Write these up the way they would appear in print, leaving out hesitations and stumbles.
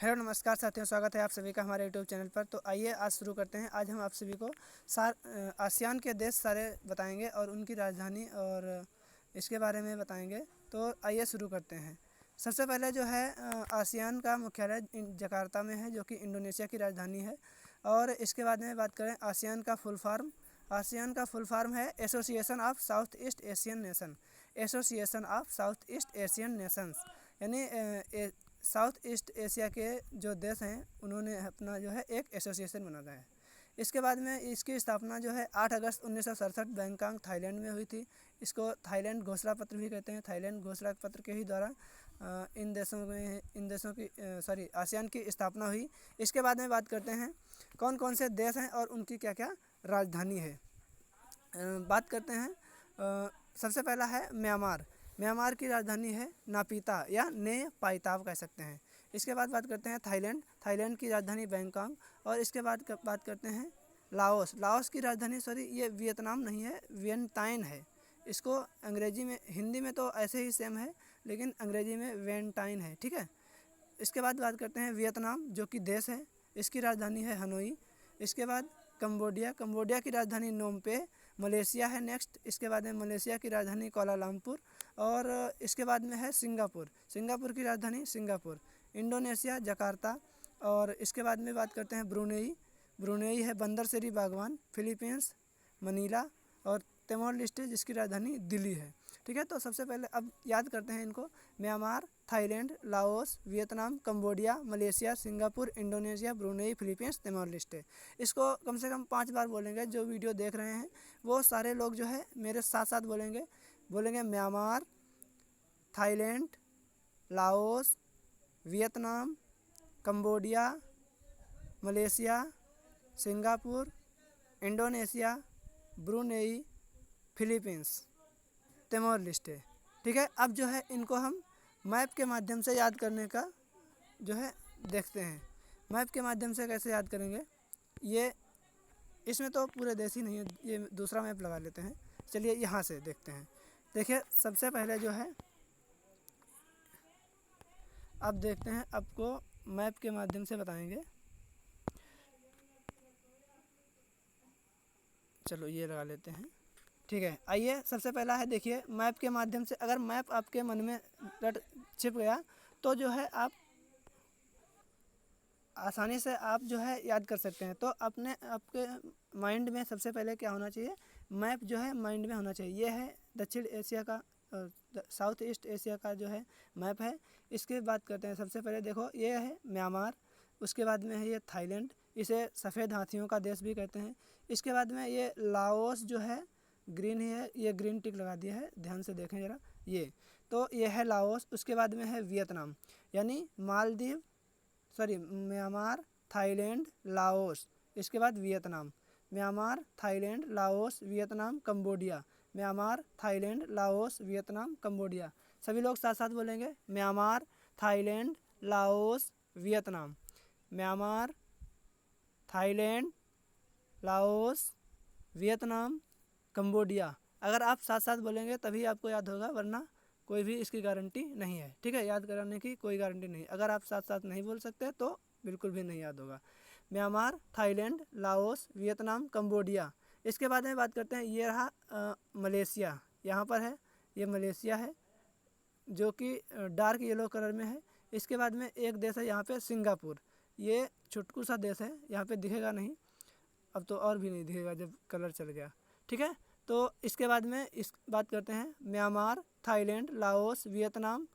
Hello नमस्कार साथियों, स्वागत है आप सभी का हमारे यूट्यूब चैनल पर। तो आइए आज शुरू करते हैं। आज हम आप सभी को आसियान के देश सारे बताएंगे और उनकी राजधानी और इसके बारे में बताएंगे। तो आइए शुरू करते हैं। सबसे पहले जो है आसियान का मुख्यालय जकार्ता में है, जो कि इंडोनेशिया की राजधानी है। और इसके बाद में बात करें आसियान का फुल फॉर्म। आसियान का फुल फॉर्म है association of south east Asian nation. Association of south east Asian Nations, यानी साउथ ईस्ट एशिया के जो देश हैं उन्होंने अपना जो है एक एसोसिएशन बनाया है। इसके बाद में इसकी स्थापना जो है 8 अगस्त 1967 बैंकॉक थाईलैंड में हुई थी। इसको थाईलैंड घोषणा पत्र भी कहते हैं। थाईलैंड घोषणा पत्र के ही द्वारा इन देशों की आसियान की स्थापना हुई। इसके बाद में बात करते हैं कौन कौन से देश हैं और उनकी क्या क्या राजधानी है। बात करते हैं सबसे पहला है म्यांमार। म्यांमार की राजधानी है नापीता या ने पाइताव कह सकते हैं। इसके बाद बात करते हैं थाईलैंड। थाईलैंड की राजधानी बैंकॉक। और इसके बाद बात करते हैं लाओस। लाओस की राजधानी ये वियतनाम नहीं है, वियंटाइन है। इसको अंग्रेजी में, हिंदी में तो ऐसे ही सेम है, लेकिन अंग्रेजी में वियंटाइन है। ठीक है। इसके बाद बात करते हैं वियतनाम, जो कि देश है। इसकी राजधानी है हनोई। इसके बाद कंबोडिया। कंबोडिया की राजधानी नोमपे। मलेशिया है नेक्स्ट। इसके बाद में मलेशिया की राजधानी कोलालमपुर। और इसके बाद में है सिंगापुर। सिंगापुर की राजधानी सिंगापुर। Indonesia Jakarta. और इसके बाद में बात करते हैं ब्रुनेई। ब्रुनेई है बंदरसेरी बागवान। Philippines Manila. और तिमोर लेस्टे, जिसकी राजधानी दिल्ली है। ठीक है। तो सबसे पहले अब याद करते हैं इनको। Myanmar, Thailand, Laos, Vietnam, Cambodia, Malaysia, Singapore, Indonesia, Brunei, Philippines, Timor Leste. इसको कम से कम 5 बार बोलेंगे। जो वीडियो देख रहे हैं वो सारे लोग जो है मेरे साथ साथ बोलेंगे Myanmar, Thailand, Laos, Vietnam, Cambodia, Malaysia, Singapore, Indonesia, Brunei, Philippines, Timor Leste. ठीक है। अब जो है इनको हम मैप के माध्यम से याद करने का जो है देखते हैं। मैप के माध्यम से कैसे याद करेंगे, ये इसमें तो पूरे देश ही नहीं है, ये दूसरा मैप लगा लेते हैं। चलिए यहाँ से देखते हैं। देखिए सबसे पहले जो है अब देखते हैं, आपको मैप के माध्यम से बताएंगे। चलो ये लगा लेते हैं। ठीक है। आइए सबसे पहला है, देखिए मैप के माध्यम से अगर मैप आपके मन में रट छिप गया तो जो है आप आसानी से आप जो है याद कर सकते हैं। तो आपके माइंड में सबसे पहले क्या होना चाहिए, मैप जो है माइंड में होना चाहिए। ये है दक्षिण एशिया का, साउथ ईस्ट एशिया का जो है मैप है। इसके बात करते हैं। सबसे पहले देखो, ये है म्यांमार। उसके बाद में है ये थाईलैंड, इसे सफ़ेद हाथियों का देश भी कहते हैं। इसके बाद में ये लाओस जो है ग्रीन ही है, ये ग्रीन टिक लगा दिया है, ध्यान से देखें ज़रा। ये तो ये है लाओस। उसके बाद में है वियतनाम, यानी Maldives, sorry Myanmar, Thailand, Laos. इसके बाद Vietnam, Myanmar, Thailand, Laos, Vietnam, Cambodia. Myanmar, Thailand, Laos, Vietnam, Cambodia. सभी लोग साथ साथ बोलेंगे Myanmar, Thailand, Laos, Vietnam. Myanmar, Thailand, Laos, Vietnam, Cambodia. अगर आप साथ साथ बोलेंगे तभी आपको याद होगा, वरना कोई भी इसकी गारंटी नहीं है। ठीक है। याद कराने की कोई गारंटी नहीं। अगर आप साथ साथ नहीं बोल सकते तो बिल्कुल भी नहीं याद होगा। Myanmar, Thailand, Laos, Vietnam, Cambodia. इसके बाद में बात करते हैं, ये रहा मलेशिया, यहाँ पर है। ये मलेशिया है, जो कि डार्क येलो कलर में है। इसके बाद में एक देश है यहाँ पे सिंगापुर। ये छुटकू सा देश है, यहाँ पे दिखेगा नहीं, अब तो और भी नहीं दिखेगा जब कलर चल गया। ठीक है। तो इसके बाद में इस बात करते हैं Myanmar, Thailand, Laos, Vietnam,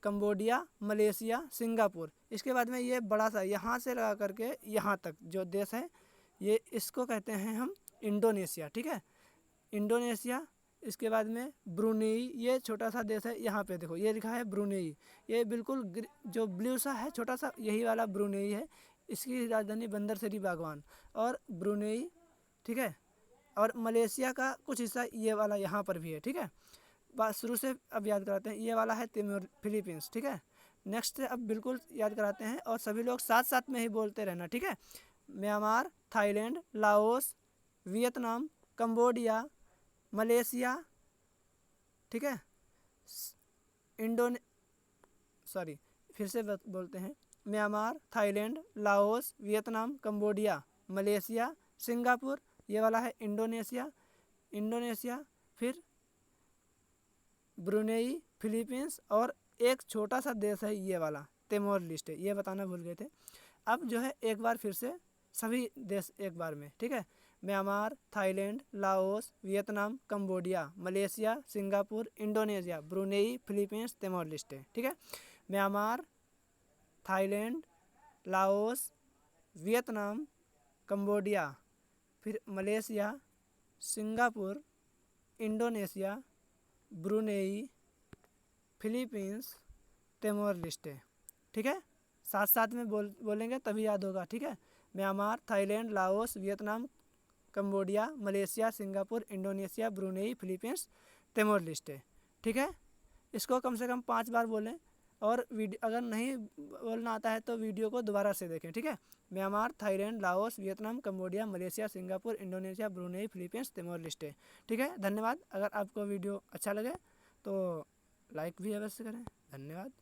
Cambodia, Malaysia, Singapore. इसके बाद में ये बड़ा सा यहाँ से लगा करके यहाँ तक जो देश है, ये इसको कहते हैं हम इंडोनेशिया। ठीक है। इंडोनेशिया। इसके बाद में ब्रुनेई, ये छोटा सा देश है। यहाँ पे देखो ये लिखा है ब्रुनेई, ये बिल्कुल जो ब्लू सा है छोटा सा, यही वाला ब्रुनेई है। इसकी राजधानी बंदरसेरी बागवान और ब्रुनेई। ठीक है। और मलेशिया का कुछ हिस्सा ये वाला यहाँ पर भी है। ठीक है। बात शुरू से अब याद कराते हैं। ये वाला है तिमोर, फिलीपींस। ठीक है। नेक्स्ट अब बिल्कुल याद कराते हैं और सभी लोग साथ साथ में ही बोलते रहना। ठीक है। Myanmar, Thailand, Laos, Vietnam, Cambodia, Malaysia. ठीक है। इंडोने सॉरी फिर से बोलते हैं, Myanmar, Thailand, Laos, Vietnam, Cambodia, Malaysia, Singapore, ये वाला है इंडोनेशिया, फिर ब्रुनेई, फिलीपींस और एक छोटा सा देश है ये वाला तिमोर लेस्टे, ये बताना भूल गए थे। अब जो है एक बार फिर से सभी देश एक बार में, ठीक है। Myanmar, Thailand, Laos, Vietnam, Cambodia, Malaysia, Singapore, Indonesia, Brunei, Philippines, Timor Leste, ठीक है। Myanmar, Thailand, Laos, Vietnam, Cambodia, फिर Malaysia, Singapore, Indonesia, Brunei, Philippines, Timor Leste, ठीक है। साथ साथ में बोलेंगे तभी याद होगा, ठीक है। Myanmar, Thailand, Laos, Vietnam, Cambodia, Malaysia, Singapore, Indonesia, Brunei, Philippines, Timor Leste, ठीक है। इसको कम से कम 5 बार बोलें और वीडियो अगर नहीं बोलना आता है तो वीडियो को दोबारा से देखें, ठीक है। Myanmar, Thailand, Laos, Vietnam, Cambodia, Malaysia, Singapore, Indonesia, Brunei, Philippines, Timor Leste, ठीक है। धन्यवाद। अगर आपको वीडियो अच्छा लगे तो लाइक भी अवश्य करें। धन्यवाद।